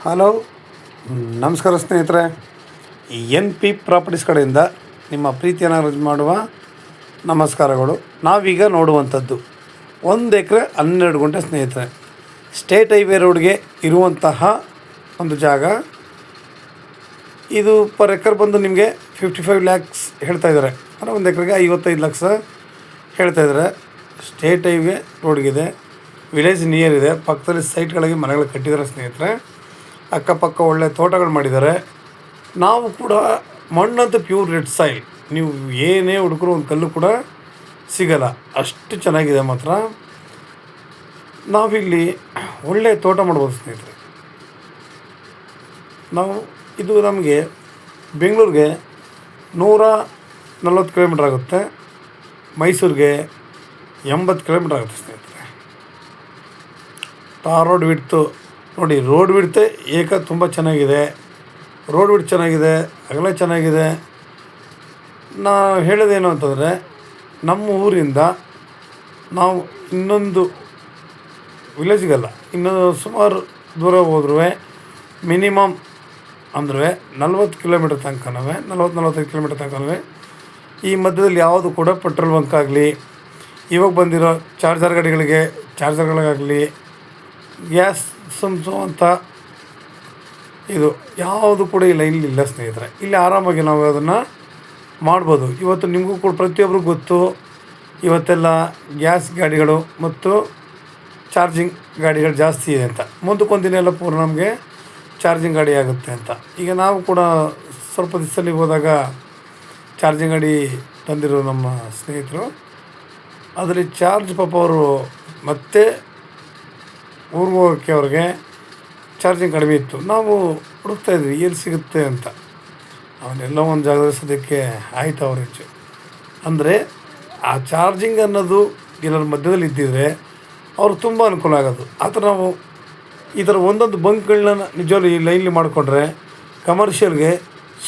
Hello, ನಮಸ್ಕಾರ ಸ್ನೇಹಿತರೆ. N P properties ಕಡೆಯಿಂದ ನಿಮ್ಮ ಪ್ರೀತಿಯನ್ನು ರುಜು ಮಾಡುವ ನಮಸ್ಕಾರಗಳು. ನಾವೀಗ ನೋಡುವಂಥದ್ದು 1 ಎಕರೆ 12 ಗುಂಟೆ ಸ್ನೇಹಿತರೆ. ಸ್ಟೇಟ್ ಹೈವೇ ರೋಡ್ಗೆ ಇರುವಂತಹ ಒಂದು ಜಾಗ. ಇದು ಪರ್ ಎಕರ್ ಬಂದು ನಿಮಗೆ 55 ಲ್ಯಾಕ್ಸ್ ಹೇಳ್ತಾಯಿದ್ದಾರೆ. ಅಂದರೆ 1 ಎಕರೆಗೆ 55 ಲಕ್ಷ ಹೇಳ್ತಾಯಿದ್ದಾರೆ. ಸ್ಟೇಟ್ ಹೈವೇ ರೋಡ್ಗಿದೆ, ವಿಲೇಜ್ ನಿಯರ್ ಇದೆ, ಪಕ್ಕದಲ್ಲಿ ಸೈಟ್ಗಳಿಗೆ ಮನೆಗಳು ಕಟ್ಟಿದ್ದಾರೆ ಸ್ನೇಹಿತರೆ. ಅಕ್ಕಪಕ್ಕ ಒಳ್ಳೆ ತೋಟಗಳು ಮಾಡಿದ್ದಾರೆ. ನಾವು ಕೂಡ ಮಣ್ಣಂತೂ ಪ್ಯೂರ್ ರೆಡ್ ಸಾಯಿಲ್, ನೀವು ಏನೇ ಹುಡುಕರು ಒಂದು ಕಲ್ಲು ಕೂಡ ಸಿಗಲ್ಲ, ಅಷ್ಟು ಚೆನ್ನಾಗಿದೆ ಮಾತ್ರ. ನಾವಿಲ್ಲಿ ಒಳ್ಳೆ ತೋಟ ಮಾಡ್ಬೋದು ಸ್ನೇಹಿತರೆ. ಇದು ನಮಗೆ ಬೆಂಗಳೂರಿಗೆ 140 ಕಿಲೋಮೀಟ್ರ್ ಆಗುತ್ತೆ, ಮೈಸೂರಿಗೆ 80 ಕಿಲೋಮೀಟ್ರ್ ಆಗುತ್ತೆ ಸ್ನೇಹಿತರೆ. ಟಾರ್ ರೋಡ್ ವಿಡ್ತು ನೋಡಿ, ರೋಡ್ ವಿಡ್ತೆ ತುಂಬ ಚೆನ್ನಾಗಿದೆ. ರೋಡ್ ವಿಡ್ತ್ ಚೆನ್ನಾಗಿದೆ, ಅಗಲ ಚೆನ್ನಾಗಿದೆ. ನಾ ಹೇಳೋದೇನು ಅಂತಂದರೆ, ನಮ್ಮ ಊರಿಂದ ನಾವು ಇನ್ನೊಂದು ವಿಲೇಜ್ಗಲ್ಲ, ಇನ್ನೊಂದು ಸುಮಾರು ದೂರ ಹೋದ್ರೂ ಮಿನಿಮಮ್ ಅಂದ್ರೆ 40 ಕಿಲೋಮೀಟ್ರ್ ತನಕನೂ 40-45 ಕಿಲೋಮೀಟ್ರ್ ತನಕನೂ ಈ ಮಧ್ಯದಲ್ಲಿ ಯಾವುದು ಕೂಡ ಪೆಟ್ರೋಲ್ ಬಂಕ್ ಆಗಲಿ, ಇವಾಗ ಬಂದಿರೋ ಚಾರ್ಜರ್ಗಳಿಗಾಗಲಿ, ಗ್ಯಾಸ್ ಸಂಸುವಂಥ ಇದು ಯಾವುದು ಕೂಡ ಇಲ್ಲ ಸ್ನೇಹಿತರೆ. ಇಲ್ಲಿ ಆರಾಮಾಗಿ ನಾವು ಅದನ್ನು ಮಾಡ್ಬೋದು. ಇವತ್ತು ನಿಮಗೂ ಕೂಡ ಪ್ರತಿಯೊಬ್ಬರಿಗೂ ಗೊತ್ತು, ಇವತ್ತೆಲ್ಲ ಗ್ಯಾಸ್ ಗಾಡಿಗಳು ಮತ್ತು ಚಾರ್ಜಿಂಗ್ ಗಾಡಿಗಳು ಜಾಸ್ತಿ ಇದೆ ಅಂತ. ಮುಂದಕ್ಕೊಂದಿನ ಎಲ್ಲ ಪೂರ್ಣ ನಮಗೆ ಚಾರ್ಜಿಂಗ್ ಗಾಡಿ ಆಗುತ್ತೆ ಅಂತ. ಈಗ ನಾವು ಕೂಡ ಸ್ವಲ್ಪ ದಿವಸದಲ್ಲಿ ಹೋದಾಗ ಚಾರ್ಜಿಂಗ್ ಗಾಡಿ ತಂದಿರೋ ನಮ್ಮ ಸ್ನೇಹಿತರು, ಅದರಲ್ಲಿ ಚಾರ್ಜ್ ಪಾಪ ಅವರು ಮತ್ತೆ ಊರಿಗೆ ಹೋಗೋಕ್ಕೆ ಅವ್ರಿಗೆ ಚಾರ್ಜಿಂಗ್ ಕಡಿಮೆ ಇತ್ತು. ನಾವು ಹುಡುಕ್ತಾಯಿದ್ವಿ ಎಲ್ಲಿ ಸಿಗುತ್ತೆ ಅಂತ. ಅವನ್ನೆಲ್ಲ ಒಂದು ಜಾಗದಲ್ಲಿ ಸದ್ಯಕ್ಕೆ ಆಯ್ತು ಅವ್ರ ಹೆಚ್ಚು. ಅಂದರೆ ಆ ಚಾರ್ಜಿಂಗ್ ಅನ್ನೋದು ಎಲ್ಲರ ಮಧ್ಯದಲ್ಲಿ ಇದ್ದಿದ್ರೆ ಅವ್ರು ತುಂಬ ಅನುಕೂಲ ಆಗೋದು. ಆ ಥರ ನಾವು ಈ ಥರ ಒಂದೊಂದು ಬಂಕ್ಗಳನ್ನ ನಿಜವಾಗ್ಲೂ ಈ ಲೈನ್ಲಿ ಮಾಡಿಕೊಂಡ್ರೆ ಕಮರ್ಷಿಯಲ್ಗೆ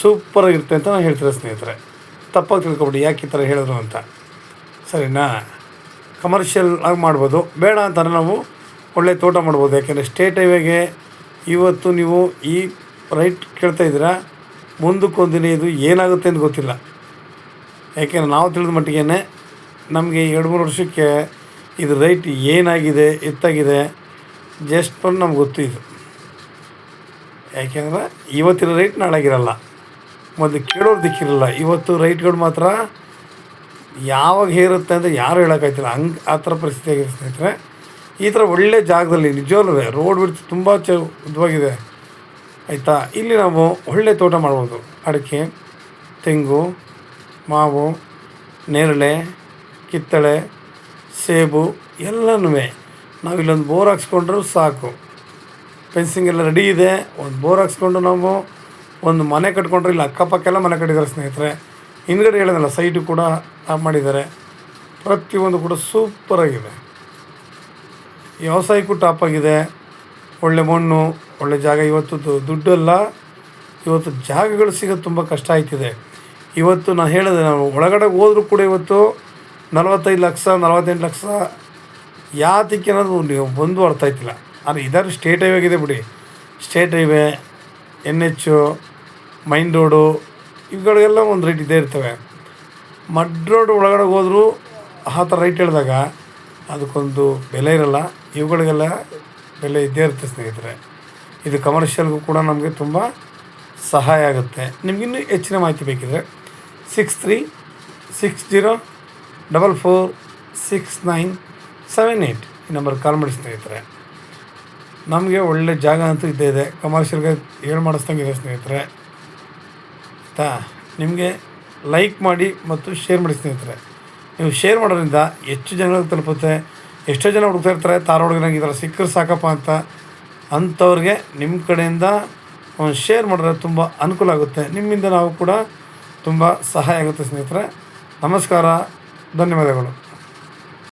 ಸೂಪರಾಗಿರುತ್ತೆ ಅಂತ ನಾನು ಹೇಳ್ತೀನಿ ಸ್ನೇಹಿತರೆ. ತಪ್ಪಾಗಿ ತಿಳ್ಕೊಬಿಡಿ ಯಾಕೆ ಈ ಥರ ಹೇಳಿದ್ರು ಅಂತ, ಸರಿನಾ? ಕಮರ್ಷಿಯಲ್ ಆಗಿ ಮಾಡ್ಬೋದು, ಬೇಡ ಅಂತಾರೆ ನಾವು ಒಳ್ಳೆ ತೋಟ ಮಾಡ್ಬೋದು. ಯಾಕೆಂದರೆ ಸ್ಟೇಟ್ ಹೈವೇಗೆ ಇವತ್ತು ನೀವು ಈ ರೈಟ್ ಕೇಳ್ತಾಯಿದ್ದೀರಾ, ಮುಂದಕ್ಕೊಂದಿನ ಇದು ಏನಾಗುತ್ತೆ ಅಂತ ಗೊತ್ತಿಲ್ಲ. ಯಾಕೆಂದರೆ ನಾವು ತಿಳಿದ ಮಟ್ಟಿಗೆ ನಮಗೆ 2-3 ವರ್ಷಕ್ಕೆ ಇದು ರೈಟ್ ಏನಾಗಿದೆ ಎತ್ತಾಗಿದೆ ಜಸ್ಟ್ ಬಂದು ನಮ್ಗೆ ಗೊತ್ತು ಇದು. ಯಾಕೆಂದರೆ ಇವತ್ತಿನ ರೈಟ್ ನಾಳೆಗಿರಲ್ಲ, ಮೊದಲು ಕೇಳೋರು ದಿಕ್ಕಿರಲ್ಲ. ಇವತ್ತು ರೈಟ್ಗಳು ಮಾತ್ರ ಯಾವಾಗ ಹೇರುತ್ತೆ ಅಂತ ಯಾರು ಹೇಳೋಕ್ಕಾಯ್ತಿಲ್ಲ, ಆ ಥರ ಪರಿಸ್ಥಿತಿ ಆಗಿದೆ ಸ್ನೇಹಿತರೆ. ಈ ಥರ ಒಳ್ಳೆ ಜಾಗದಲ್ಲಿ ನಿಜವಾಗ್ಲೂ ರೋಡ್ ಬಿಡ್ತು ತುಂಬ ಉದ್ದವಾಗಿದೆ ಆಯಿತಾ. ಇಲ್ಲಿ ನಾವು ಒಳ್ಳೆ ತೋಟ ಮಾಡ್ಬೋದು. ಅಡಿಕೆ, ತೆಂಗು, ಮಾವು, ನೇರಳೆ, ಕಿತ್ತಳೆ, ಸೇಬು ಎಲ್ಲನೂ ನಾವಿಲ್ಲೊಂದು ಬೋರ್ ಹಾಕ್ಸ್ಕೊಂಡ್ರೂ ಸಾಕು. ಫೆನ್ಸಿಂಗ್ ಎಲ್ಲ ರೆಡಿ ಇದೆ. ಒಂದು ಬೋರ್ ಹಾಕ್ಸ್ಕೊಂಡು ನಾವು ಒಂದು ಮನೆ ಕಟ್ಕೊಂಡ್ರೆ ಇಲ್ಲಿ ಅಕ್ಕಪಕ್ಕೆಲ್ಲ ಮನೆ ಕಟ್ಟಿದ್ದಾರೆ ಸ್ನೇಹಿತರೆ. ಹಿಂದ್ಗಡೆ ಹೇಳಿದ್ನಲ್ಲ ಸೈಟು ಕೂಡ ಮಾಡಿದ್ದಾರೆ. ಪ್ರತಿಯೊಂದು ಕೂಡ ಸೂಪರಾಗಿದೆ. ವ್ಯವಸಾಯಕ್ಕೂ ಟಾಪಾಗಿದೆ. ಒಳ್ಳೆ ಮಣ್ಣು, ಒಳ್ಳೆ ಜಾಗ. ಇವತ್ತು ದುಡ್ಡಲ್ಲ, ಇವತ್ತು ಜಾಗಗಳು ಸಿಗೋದು ತುಂಬ ಕಷ್ಟ ಆಯ್ತಿದೆ. ಇವತ್ತು ನಾನು ಹೇಳಿದೆ, ನಾವು ಒಳಗಡೆ ಹೋದರೂ ಕೂಡ ಇವತ್ತು 45 ಲಕ್ಷ 48 ಲಕ್ಷ ಯಾತಕ್ಕೆ ಅನ್ನೋದು ನೀವು ಬಂದು ಅರ್ಥ ಆಯ್ತಿಲ್ಲ. ಆದರೆ ಇದಾದ್ರೂ ಸ್ಟೇಟ್ ಹೈವೇ ಆಗಿದೆ ಬಿಡಿ. State highway, NH, main road ಇವುಗಳಿಗೆಲ್ಲ ಒಂದು ರೇಟ್ ಇದ್ದೇ ಇರ್ತವೆ. ಮಡ್ ರೋಡ್ ಒಳಗಡೆ ಹೋದರೂ ಆ ಥರ ರೈಟ್ ಹೇಳಿದಾಗ ಅದಕ್ಕೊಂದು ಬೆಲೆ ಇರಲ್ಲ. ಇವುಗಳಿಗೆಲ್ಲ ಬೆಲೆ ಇದ್ದೇ ಇರುತ್ತೆ ಸ್ನೇಹಿತರೆ. ಇದು ಕಮರ್ಷಿಯಲ್ಗೂ ಕೂಡ ನಮಗೆ ತುಂಬ ಸಹಾಯ ಆಗುತ್ತೆ. ನಿಮಗಿನ್ನೂ ಹೆಚ್ಚಿನ ಮಾಹಿತಿ ಬೇಕಿದ್ರೆ 6360446978 ಈ ನಂಬರ್ಗೆ ಕಾಲ್ ಮಾಡಿ ಸ್ನೇಹಿತರೆ. ನಮಗೆ ಒಳ್ಳೆ ಜಾಗ ಅಂತೂ ಇದ್ದೇ ಇದೆ. ಕಮರ್ಷಿಯಲ್ಗೆ ಮಾಡಿಸ್ದಂಗೆ ಇದೆ ಸ್ನೇಹಿತರೆ ಆಯಿತಾ. ನಿಮಗೆ ಲೈಕ್ ಮಾಡಿ ಮತ್ತು ಶೇರ್ ಮಾಡಿ ಸ್ನೇಹಿತರೆ. ನೀವು ಶೇರ್ ಮಾಡೋದ್ರಿಂದ ಹೆಚ್ಚು ಜನಗಳಿಗೆ ತಲುಪುತ್ತೆ. ಎಷ್ಟೋ ಜನ ಹುಡುಕ್ತಾ ಇರ್ತಾರೆ ಧಾರವಾಡಗೆ ನಂಗೆ ಈ ಥರ ಸಿಕ್ಕರೆ ಸಾಕಪ್ಪ ಅಂತ. ಅಂಥವ್ರಿಗೆ ನಿಮ್ಮ ಕಡೆಯಿಂದ ಒಂದು ಶೇರ್ ಮಾಡಿದ್ರೆ ತುಂಬ ಅನುಕೂಲ ಆಗುತ್ತೆ. ನಿಮ್ಮಿಂದ ನಾವು ಕೂಡ ತುಂಬ ಸಹಾಯ ಆಗುತ್ತೆ ಸ್ನೇಹಿತರೆ. ನಮಸ್ಕಾರ, ಧನ್ಯವಾದಗಳು.